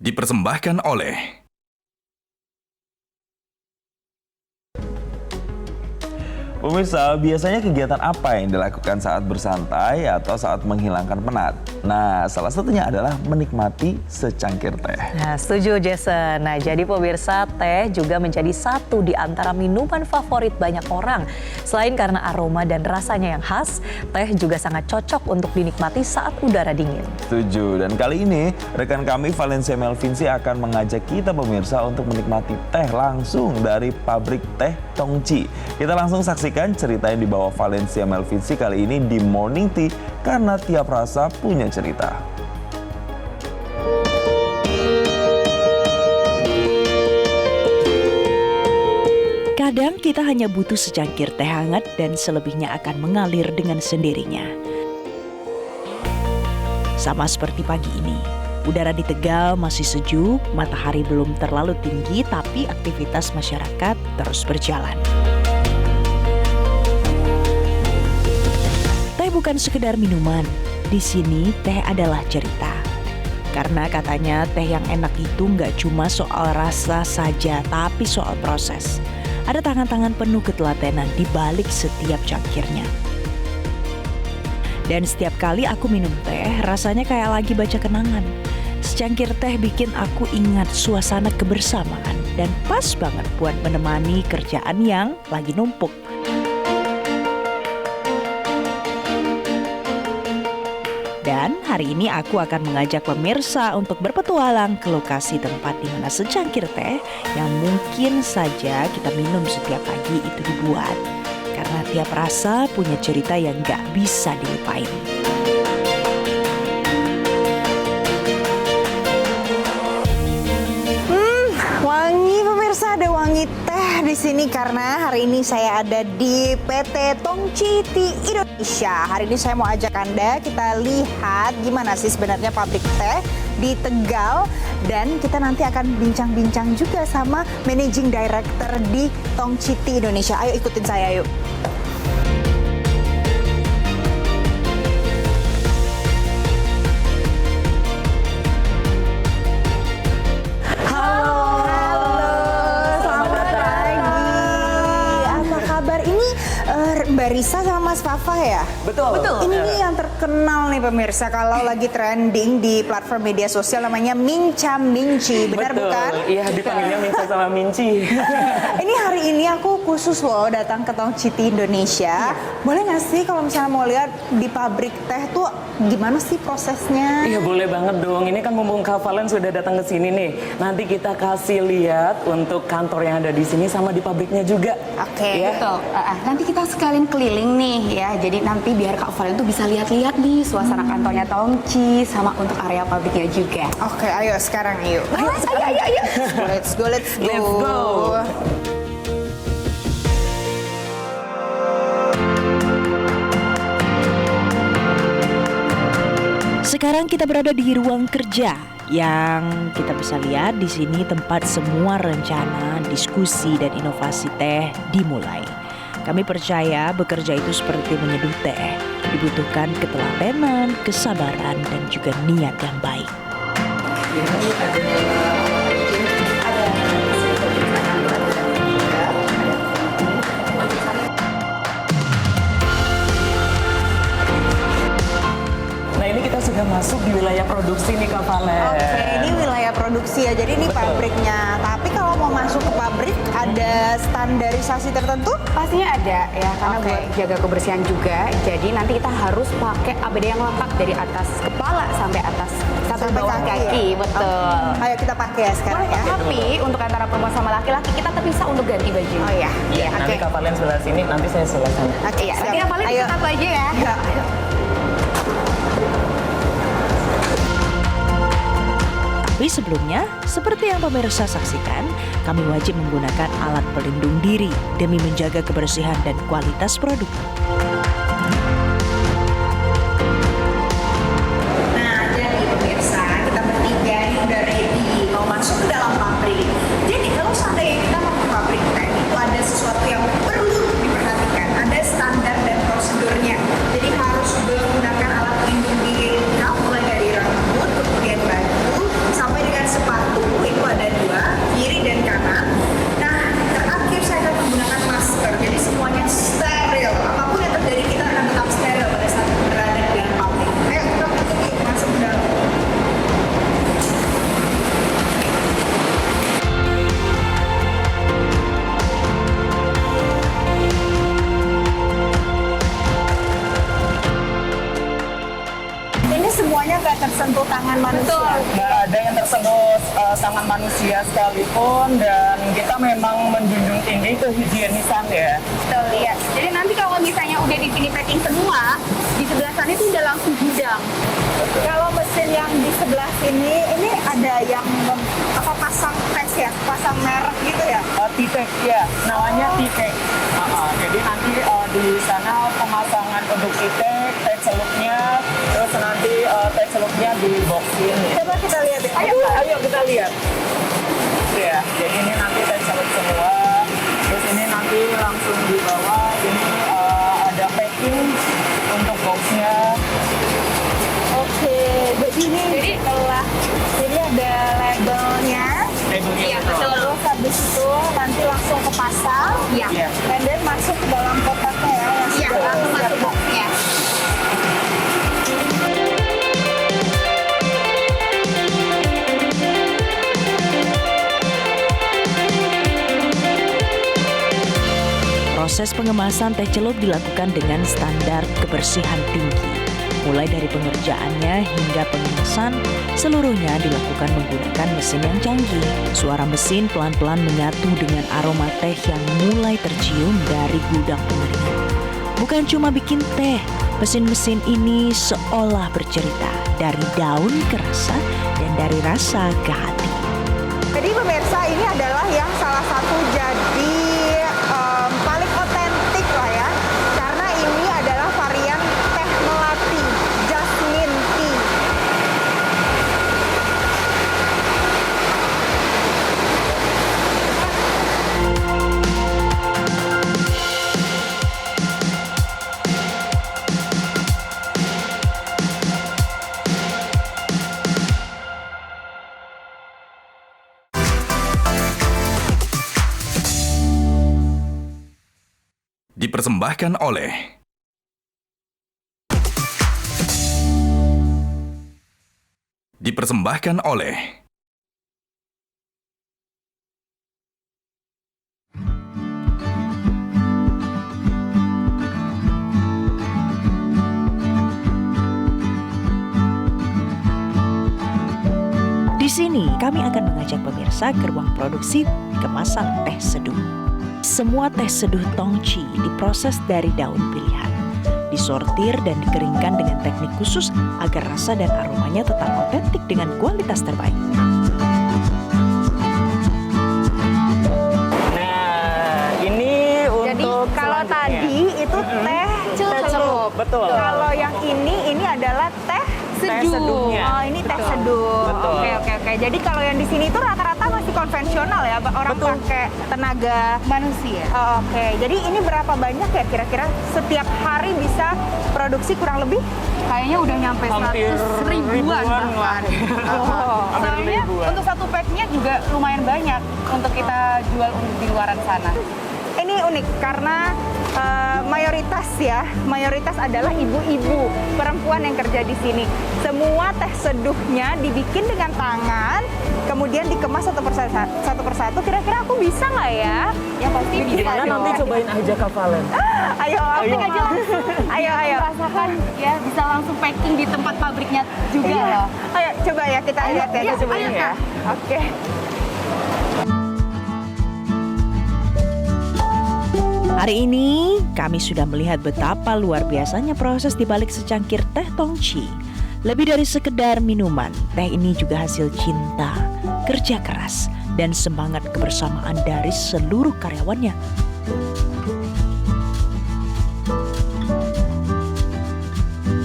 dipersembahkan oleh Pemirsa, biasanya kegiatan apa yang dilakukan saat bersantai atau saat menghilangkan penat? Nah, salah satunya adalah menikmati secangkir teh. Nah, setuju Jason. Nah, jadi pemirsa, teh juga menjadi satu di antara minuman favorit banyak orang. Selain karena aroma dan rasanya yang khas, teh juga sangat cocok untuk dinikmati saat udara dingin. Setuju. Dan kali ini, rekan kami Valencia Melvinci akan mengajak kita pemirsa untuk menikmati teh langsung dari pabrik teh Tongci. Kita langsung saksikan cerita yang dibawa Valencia Melvinci kali ini di Morning Tea karena tiap rasa punya cerita. Kadang kita hanya butuh secangkir teh hangat dan selebihnya akan mengalir dengan sendirinya. Sama seperti pagi ini, udara di Tegal masih sejuk, matahari belum terlalu tinggi tapi aktivitas masyarakat terus berjalan. Teh bukan sekedar minuman, di sini teh adalah cerita. Karena katanya teh yang enak itu nggak cuma soal rasa saja, tapi soal proses. Ada tangan-tangan penuh ketelatenan di balik setiap cangkirnya. Dan setiap kali aku minum teh, rasanya kayak lagi baca kenangan. Secangkir teh bikin aku ingat suasana kebersamaan dan pas banget buat menemani kerjaan yang lagi numpuk. Dan hari ini aku akan mengajak pemirsa untuk berpetualang ke lokasi tempat di mana secangkir teh yang mungkin saja kita minum setiap pagi itu dibuat. Karena tiap rasa punya cerita yang gak bisa dilupain. Wangi pemirsa, ada wangi teh di sini karena hari ini saya ada di PT Tongci Tea Indonesia. Hari ini saya mau ajak Anda kita lihat gimana sih sebenarnya pabrik teh di Tegal dan kita nanti akan bincang-bincang juga sama Managing Director di Tongci Tea Indonesia. Ayo ikutin saya yuk. Mbak Risa sama Mas Fafa ya? Betul. Ini nih yang terkenal nih pemirsa kalau lagi trending di platform media sosial namanya Minca Minci, benar bukan? Iya, dipanggilnya Minca sama Minci. Ini hari ini aku khusus loh datang ke Tongci Tea Indonesia. Boleh nggak sih kalau misalnya mau lihat di pabrik teh tuh gimana sih prosesnya? Iya, boleh banget dong. Ini kan mumpung Kak Valen sudah datang ke sini nih. Nanti kita kasih lihat untuk kantor yang ada di sini sama di pabriknya juga. Oke. Ya? Betul. Nanti kita sekalian keliling nih ya. Jadi nanti biar Kak Valen tuh bisa lihat-lihat nih suasana kantornya Tongci sama untuk area pabriknya juga. Oke, ayo sekarang yuk. Ayo. Let's go. Let's go. Sekarang kita berada di ruang kerja yang kita bisa lihat di sini tempat semua rencana, diskusi dan inovasi teh dimulai. Kami percaya bekerja itu seperti menyeduh teh, dibutuhkan ketelatenan, kesabaran dan juga niat yang baik. Sudah masuk di wilayah produksi nih Kak Valen. Oke, ini wilayah produksi ya. Jadi ini pabriknya. Tapi kalau mau masuk ke pabrik ada standarisasi tertentu? Pastinya ada ya, karena buat jaga kebersihan juga. Jadi nanti kita harus pakai APD yang lengkap dari atas kepala sampai atas sampai bawah kaki. Ya? Betul. Ayo kita pakai ya sekarang ya. Tapi untuk antara perempuan sama laki-laki kita terpisah untuk ganti baju. Oh iya. Iya, nanti Kak Valen sebelah sini, nanti saya sebelah sana. Oke, Iya, siap. nanti Kak Valen Ayo. kita baju ya. Ya. Tapi sebelumnya, seperti yang pemirsa saksikan, kami wajib menggunakan alat pelindung diri demi menjaga kebersihan dan kualitas produk. Nah, jadi pemirsa, kita bertiga ini udah ready mau masuk ke dalam pabrik. Jadi kalau seandainya kita mau ke pabrik teh, itu ada sesuatu yang perlu diperhatikan. Ada standar dan prosedurnya. Jadi harus menggunakan alat pelindung diri lengkap, mulai dari rambut, kemudian baju, sampai dengan sepatu. nggak tersentuh tangan manusia. Nggak ada yang tersentuh tangan manusia sekalipun, dan kita memang menjunjung tinggi kehigienisan ya. Betul, lihat. Jadi nanti kalau misalnya udah di sini packing semua, di sebelah sana itu udah langsung gudang. Kalau mesin yang di sebelah sini, ini ada yang pasang tes ya, pasang merek gitu ya? T-Tech ya, namanya T-Tech. Jadi nanti di sana pemasangan untuk T-Tech, tag celupnya, terus nanti tag celupnya di boxin. Coba kita lihat ya. Ayo kita lihat. Ya, jadi ini nanti tag celup semua. Terus ini nanti langsung di bawah ini ada packing untuk boxnya. Oke, begini. Jadi setelah ini ada labelnya. Iya, betul. Terus habis itu nanti langsung kepasang. Iya. Iya. Dan then masuk ke dalam kotaknya ya. yang Iya, sudah langsung siap. masuk boxnya. Proses pengemasan teh celup dilakukan dengan standar kebersihan tinggi. Mulai dari pengerjaannya hingga pengemasan, seluruhnya dilakukan menggunakan mesin yang canggih. Suara mesin pelan-pelan menyatu dengan aroma teh yang mulai tercium dari gudang pengeringan. Bukan cuma bikin teh, mesin-mesin ini seolah bercerita dari daun ke rasa dan dari rasa ke hati. Jadi pemirsa, ini adalah yang salah satu jadi paling otentik lah ya. Karena ini adalah varian teh melati, jasmine tea. Dipersembahkan oleh Di sini kami akan mengajak pemirsa ke ruang produksi kemasan teh seduh. Semua teh seduh Tongci diproses dari daun pilihan, disortir dan dikeringkan dengan teknik khusus agar rasa dan aromanya tetap otentik dengan kualitas terbaik. Nah, ini untuk Jadi kalau selanjutnya. tadi itu teh celup. Betul. Kalau yang ini adalah teh seduhnya. Oh, ini teh seduh. Betul. Oke. Jadi kalau yang di sini itu rata-rata masih konvensional ya, orang Betul. pakai tenaga Manusia. Oh, oke. Jadi ini berapa banyak ya kira-kira setiap hari bisa produksi kurang lebih? Kayaknya udah nyampe Hampir 100 ribuan bahkan. Oh. Hampir Soalnya ribuan. untuk satu packnya juga lumayan banyak untuk kita jual untuk di luaran sana. Ini unik karena mayoritas adalah ibu-ibu perempuan yang kerja di sini. Semua teh seduhnya dibikin dengan tangan, kemudian dikemas satu persatu. Kira-kira aku bisa nggak ya? Ya pasti bisa Gimana nanti dong. cobain aja Kak Valen? Ayo, Packing aja langsung. ayo. Rasakan ya, bisa langsung packing di tempat pabriknya juga Iya. loh. Ayo coba ya kita lihat ya. iya, Kita cobain ayo, ya. Kak. Oke. Hari ini kami sudah melihat betapa luar biasanya proses di balik secangkir teh Tongci. Lebih dari sekedar minuman, teh ini juga hasil cinta, kerja keras, dan semangat kebersamaan dari seluruh karyawannya.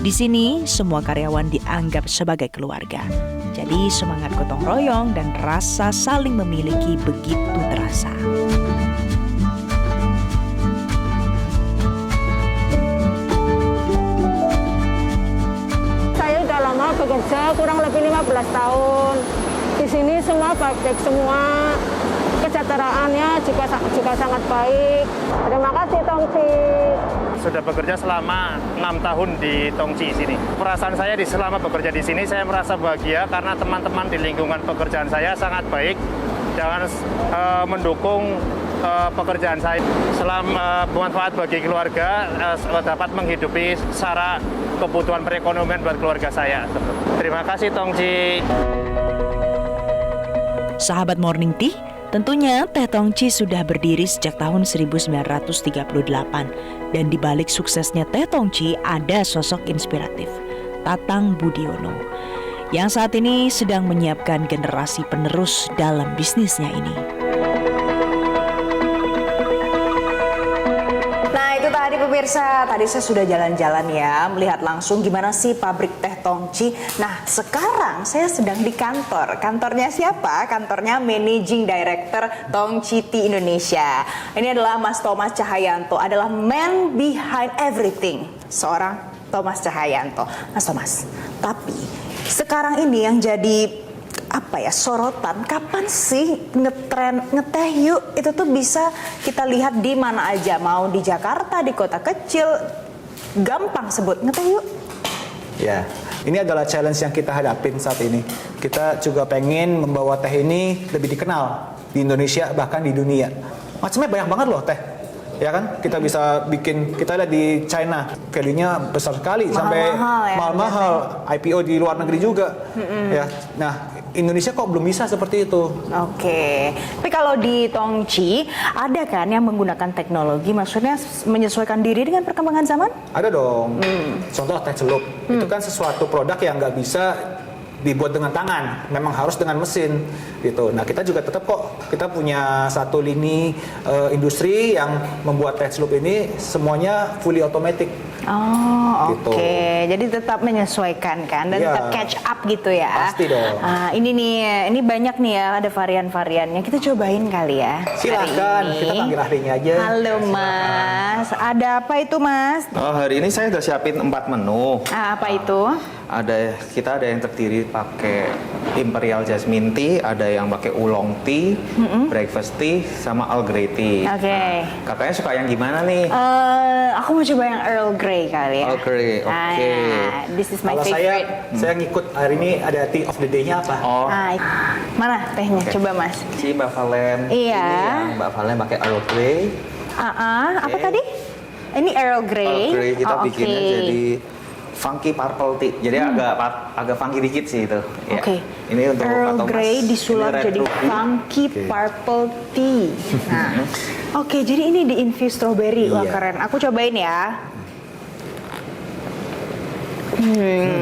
Di sini, semua karyawan dianggap sebagai keluarga. Jadi semangat gotong royong dan rasa saling memiliki begitu terasa. Saya udah lama bekerja, kurang lebih 15 tahun. Di sini semua baik semua, kesejahteraannya juga sangat baik. Terima kasih Tongci. Sudah bekerja selama 6 tahun di Tongci sini. Perasaan saya selama bekerja di sini, saya merasa bahagia karena teman-teman di lingkungan pekerjaan saya sangat baik dan mendukung pekerjaan saya. Selama bermanfaat bagi keluarga, dapat menghidupi secara kebutuhan perekonomian buat keluarga saya. Terima kasih Tongci. Sahabat Morning Tea, tentunya Teh Tongci sudah berdiri sejak tahun 1938 dan di balik suksesnya Teh Tongci ada sosok inspiratif, Tatang Budiono, yang saat ini sedang menyiapkan generasi penerus dalam bisnisnya ini. Nah itu tadi pemirsa, tadi saya sudah jalan-jalan ya, melihat langsung gimana sih pabrik teh Tongci. Nah sekarang saya sedang di kantor. Kantornya siapa? Kantornya Managing Director Tongci Tea Indonesia. Ini adalah Mas Thomas Cahayanto, adalah man behind everything. Seorang Thomas Cahayanto. Mas Thomas, tapi sekarang ini yang jadi sorotan, kapan sih ngetren ngeteh yuk itu tuh bisa kita lihat di mana aja, mau di Jakarta, di kota kecil, gampang sebut ngeteh yuk. Ya, ini adalah challenge yang kita hadapin saat ini. Kita juga pengen membawa teh ini lebih dikenal di Indonesia, bahkan di dunia. Macamnya banyak banget loh teh. Ya kan, kita bisa bikin, kita lihat di China, value-nya besar sekali, sampai mahal-mahal, IPO di luar negeri juga. Ya, nah Indonesia kok belum bisa seperti itu. Oke, tapi kalau di Tongci ada kan yang menggunakan teknologi, maksudnya menyesuaikan diri dengan perkembangan zaman? Ada dong. Contoh teh celup, itu kan sesuatu produk yang nggak bisa dibuat dengan tangan, memang harus dengan mesin gitu. Nah kita juga tetap kok, kita punya satu lini industri yang membuat teh celup ini semuanya fully automatic. Oh gitu. Oke, jadi tetap menyesuaikan kan dan tetap catch up gitu ya. Pasti dong. Ini nih, ini banyak nih ya, ada varian-variannya. Kita cobain kali ya. Silakan, kita panggil ahlinya aja. Halo Mas, ada apa itu Mas? Oh, hari ini saya udah siapin 4 menu. Apa itu? Kita ada yang terdiri pakai Imperial Jasmine Tea, ada yang pakai Oolong Tea, Breakfast Tea, sama Earl Grey Tea. Oke. Nah, kakaknya suka yang gimana nih? Aku mau coba yang Earl Grey kali ya. Earl Grey, oke. This is my Kalau favorite. saya ngikut hari ini ada tea of the day-nya apa? Oh, Mana tehnya? Coba Mas. si Mbak Valen. Iya. Ini yang Mbak Valen pakai Earl Grey. Apa tadi? Ini Earl Grey. Earl Grey kita Oh, bikinnya oke. jadi funky purple tea. Jadi agak funky dikit sih itu. Ya. Oke. Ini untuk Pak Earl Thomas. Grey disulap Ini red jadi ruby. funky purple tea. Nah, oke, jadi ini di infuse strawberry. Wah Iya. keren. Aku cobain ya.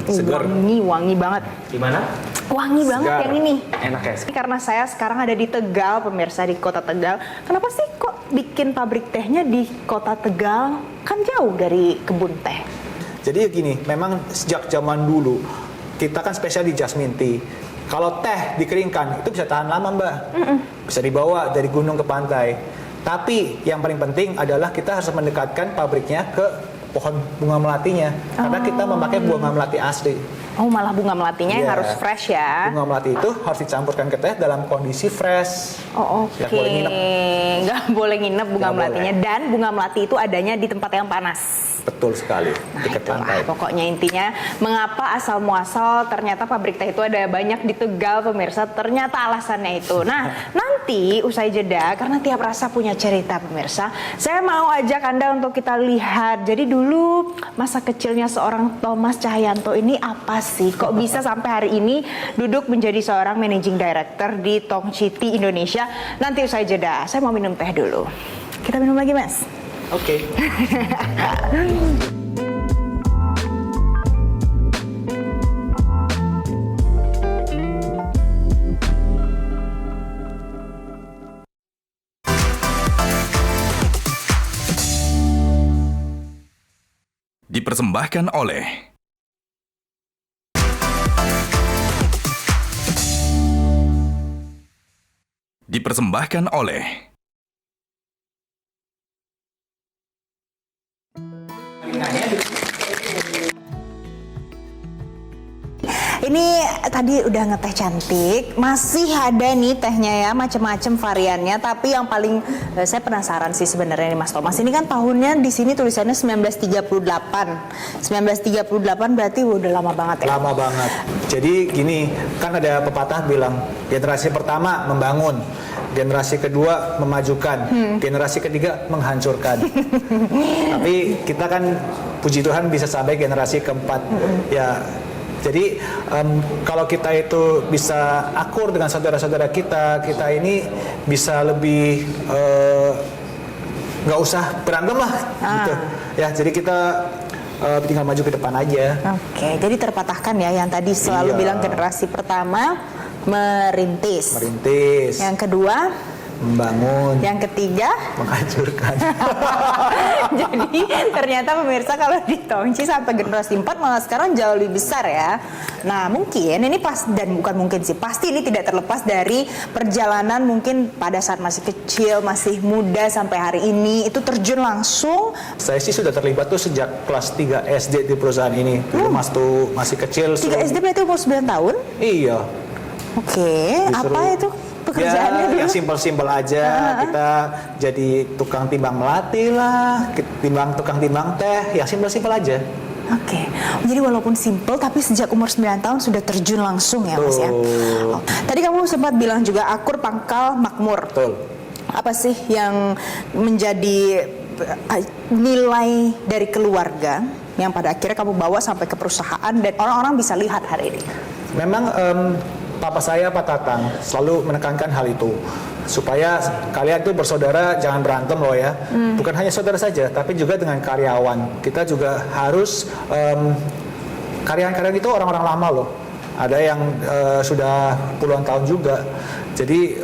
Segar. Wangi banget. Gimana? Wangi banget Segar. yang ini. Enak ya? Karena saya sekarang ada di Tegal, pemirsa, di kota Tegal. Kenapa sih kok bikin pabrik tehnya di kota Tegal? Kan jauh dari kebun teh. Jadi gini, memang sejak zaman dulu kita kan spesial di jasmine tea. Kalau teh dikeringkan itu bisa tahan lama Mbak, bisa dibawa dari gunung ke pantai. Tapi yang paling penting adalah kita harus mendekatkan pabriknya ke pohon bunga melatinya, karena kita memakai bunga melati asli. Oh, malah bunga melatinya yang Iya. harus fresh ya. Bunga melati itu harus dicampurkan ke teh dalam kondisi fresh. Oh, oke. Nggak boleh nginep. Nggak boleh nginep bunga Nggak melatinya. boleh. Dan bunga melati itu adanya di tempat yang panas. Betul sekali, dekat Itulah pantai. pokoknya intinya mengapa asal muasal ternyata pabrik teh itu ada banyak di Tegal, pemirsa, ternyata alasannya itu. Nah nanti usai jeda, karena tiap rasa punya cerita pemirsa, saya mau ajak Anda untuk kita lihat, jadi dulu masa kecilnya seorang Thomas Cahayanto ini apa sih, kok bisa sampai hari ini duduk menjadi seorang managing director di Tongci Tea Indonesia. Nanti usai jeda, saya mau minum teh dulu. Kita minum lagi Mas. Oke. Dipersembahkan oleh Ini tadi udah ngeteh cantik, masih ada nih tehnya ya, macam-macam variannya. Tapi yang paling saya penasaran sih sebenarnya nih Mas Thomas. Ini kan tahunnya di sini tulisannya 1938. 1938 berarti udah lama banget ya. Lama banget. Jadi gini, kan ada pepatah bilang generasi pertama membangun, generasi kedua memajukan, generasi ketiga menghancurkan. Tapi kita kan puji Tuhan bisa sampai generasi keempat. Ya, jadi kalau kita itu bisa akur dengan saudara-saudara kita ini bisa lebih nggak usah berantem lah, gitu. Ya, jadi kita tinggal maju ke depan aja. Oke, jadi terpatahkan ya yang tadi selalu bilang generasi pertama merintis. Yang kedua membangun. Yang ketiga menghancurkan. Jadi ternyata pemirsa kalau di Tongci sampai generasi 4 malah sekarang jauh lebih besar ya. Nah mungkin ini bukan mungkin sih, pasti ini tidak terlepas dari perjalanan mungkin pada saat masih kecil, masih muda sampai hari ini itu terjun langsung. Saya sih sudah terlibat tuh sejak kelas 3 SD di perusahaan ini. Dulu masih kecil. 3 SD berarti umur 9 tahun? Iya. Oke, apa itu pekerjaannya dulu? Yang simpel-simpel aja. Kita jadi tukang timbang melati lah, tukang timbang teh, ya simpel-simpel aja. Oke, jadi walaupun simpel tapi sejak umur 9 tahun sudah terjun langsung ya Mas ya. Oh. Tadi kamu sempat bilang juga akur pangkal makmur. Betul. Apa sih yang menjadi nilai dari keluarga yang pada akhirnya kamu bawa sampai ke perusahaan dan orang-orang bisa lihat hari ini? Memang Papa saya, Pak Tatang, selalu menekankan hal itu. Supaya kalian tuh bersaudara jangan berantem loh ya. Bukan hanya saudara saja, tapi juga dengan karyawan. Kita juga harus, karyawan-karyawan itu orang-orang lama loh. Ada yang sudah puluhan tahun juga. Jadi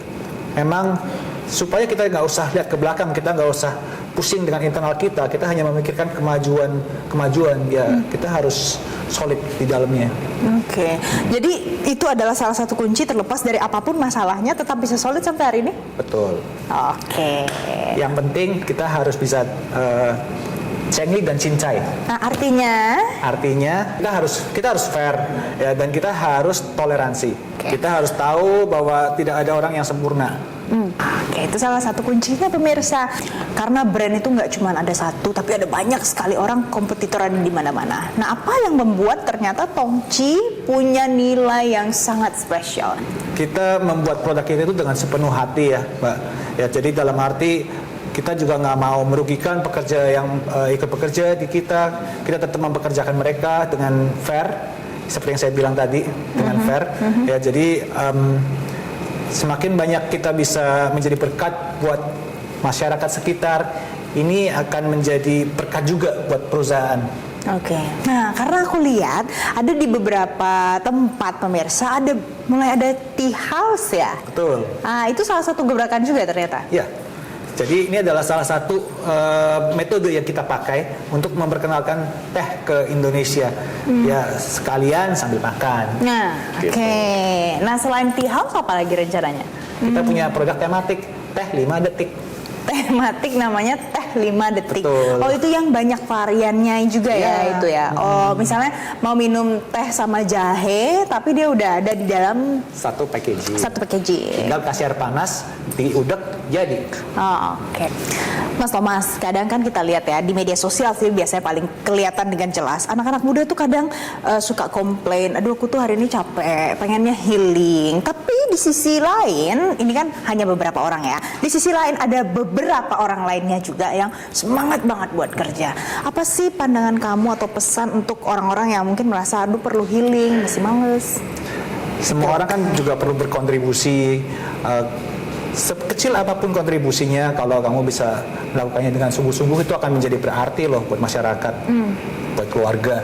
memang supaya kita nggak usah lihat ke belakang, kita nggak usah pusing dengan internal kita hanya memikirkan kemajuan ya. Kita harus solid di dalamnya. Oke, jadi itu adalah salah satu kunci terlepas dari apapun masalahnya tetap bisa solid sampai hari ini? Betul. Oke. Yang penting kita harus bisa cengli dan cincai. Nah, artinya kita harus fair ya, dan kita harus toleransi. Kita harus tahu bahwa tidak ada orang yang sempurna. Oke, itu salah satu kuncinya pemirsa. Karena brand itu nggak cuma ada satu, tapi ada banyak sekali orang kompetitor ada di mana-mana. Nah, apa yang membuat ternyata Tongci punya nilai yang sangat spesial? Kita membuat produk ini itu dengan sepenuh hati ya, Mbak. Ya, jadi dalam arti kita juga nggak mau merugikan pekerja yang ikut bekerja di kita. Kita tetap mempekerjakan mereka dengan fair, seperti yang saya bilang tadi, dengan fair. Ya, jadi semakin banyak kita bisa menjadi berkat buat masyarakat sekitar, ini akan menjadi berkat juga buat perusahaan. Oke. Nah, karena aku lihat ada di beberapa tempat pemirsa mulai ada tea house ya. Betul. Ah, itu salah satu gebrakan juga ternyata. Ya. Jadi ini adalah salah satu metode yang kita pakai untuk memperkenalkan teh ke Indonesia. Ya, sekalian sambil makan. Nah, gitu. Oke. Nah, selain tea house apa lagi rencananya? Kita punya produk tematik, teh 5 detik. Tematik namanya teh 5 detik. Betul. Oh, itu yang banyak variannya juga ya itu ya. Oh, misalnya mau minum teh sama jahe tapi dia udah ada di dalam satu packaging. Tinggal kasih air panas, diudek jadi. Oh, oke. Mas Thomas, kadang kan kita lihat ya di media sosial sih biasanya paling kelihatan dengan jelas. Anak-anak muda tuh kadang suka komplain, aduh aku tuh hari ini capek, pengennya healing. Tapi di sisi lain, ini kan hanya beberapa orang ya. Di sisi lain ada beberapa orang lainnya juga yang semangat banget buat kerja. Apa sih pandangan kamu atau pesan untuk orang-orang yang mungkin merasa aduh perlu healing, masih males? Semua orang kan juga perlu berkontribusi. Sekecil apapun kontribusinya, kalau kamu bisa melakukannya dengan sungguh-sungguh, itu akan menjadi berarti loh buat masyarakat, buat keluarga,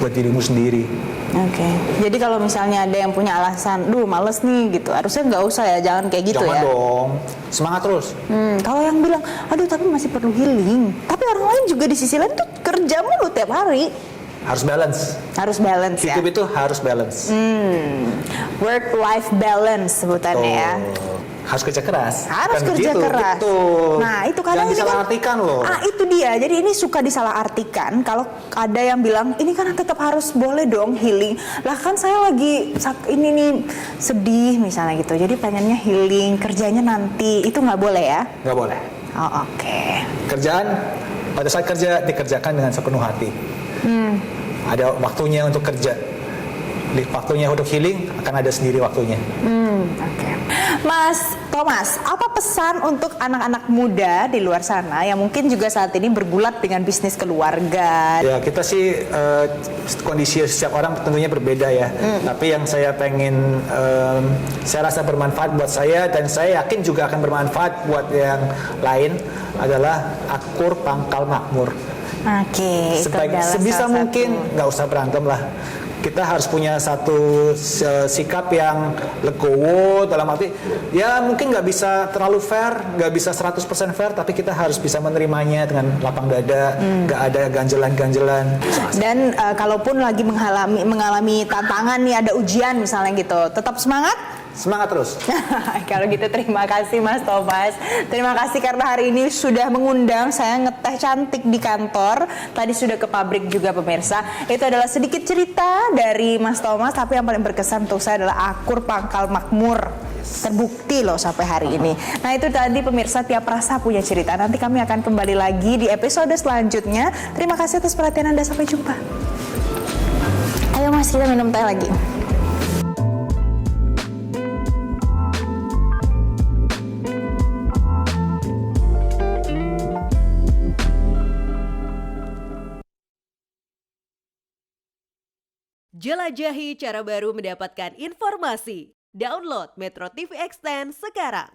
buat dirimu sendiri. Oke. Jadi kalau misalnya ada yang punya alasan, duh males nih gitu, harusnya nggak usah ya, jangan kayak gitu. Jangan ya. dong, semangat terus. Kalau yang bilang, aduh tapi masih perlu healing, tapi orang lain juga di sisi lain tuh kerja mulu tiap hari. Harus balance. Harus balance ya. Hidup itu harus balance. Work-life balance sebutannya ya. Harus kerja keras. Harus kan kerja begitu, keras. Gitu. Nah itu kadang jangan disalahartikan loh. Itu dia. Jadi ini suka disalahartikan. Kalau ada yang bilang ini kan tetap harus boleh dong healing. Lah kan saya lagi ini nih sedih misalnya gitu. Jadi pengennya healing, kerjanya nanti itu nggak boleh ya? Nggak boleh. Oh, oke. Kerjaan pada saat kerja dikerjakan dengan sepenuh hati. Ada waktunya untuk kerja. Waktunya untuk healing akan ada sendiri waktunya. Oke. Mas Thomas, apa pesan untuk anak-anak muda di luar sana yang mungkin juga saat ini bergulat dengan bisnis keluarga? Ya kita sih kondisi setiap orang tentunya berbeda ya. Tapi yang saya pengen, saya rasa bermanfaat buat saya dan saya yakin juga akan bermanfaat buat yang lain adalah akur pangkal makmur. Oke, Sebisa mungkin nggak usah berantem lah. Kita harus punya satu sikap yang legowo, dalam arti ya mungkin nggak bisa terlalu fair, nggak bisa 100% fair, tapi kita harus bisa menerimanya dengan lapang dada, nggak ada ganjelan-ganjelan. Dan kalaupun lagi mengalami tantangan nih, ada ujian misalnya gitu, tetap semangat? Semangat terus. Kalau gitu terima kasih Mas Thomas. Terima kasih karena hari ini sudah mengundang saya ngeteh cantik di kantor. Tadi sudah ke pabrik juga pemirsa. Itu adalah sedikit cerita dari Mas Thomas, tapi yang paling berkesan untuk saya adalah akur pangkal makmur. Terbukti loh sampai hari ini. Nah itu tadi pemirsa, tiap rasa punya cerita. Nanti kami akan kembali lagi di episode selanjutnya. Terima kasih atas perhatian Anda, sampai jumpa. Ayo Mas, kita minum teh lagi. Jelajahi cara baru mendapatkan informasi. Download Metro TV Extend sekarang.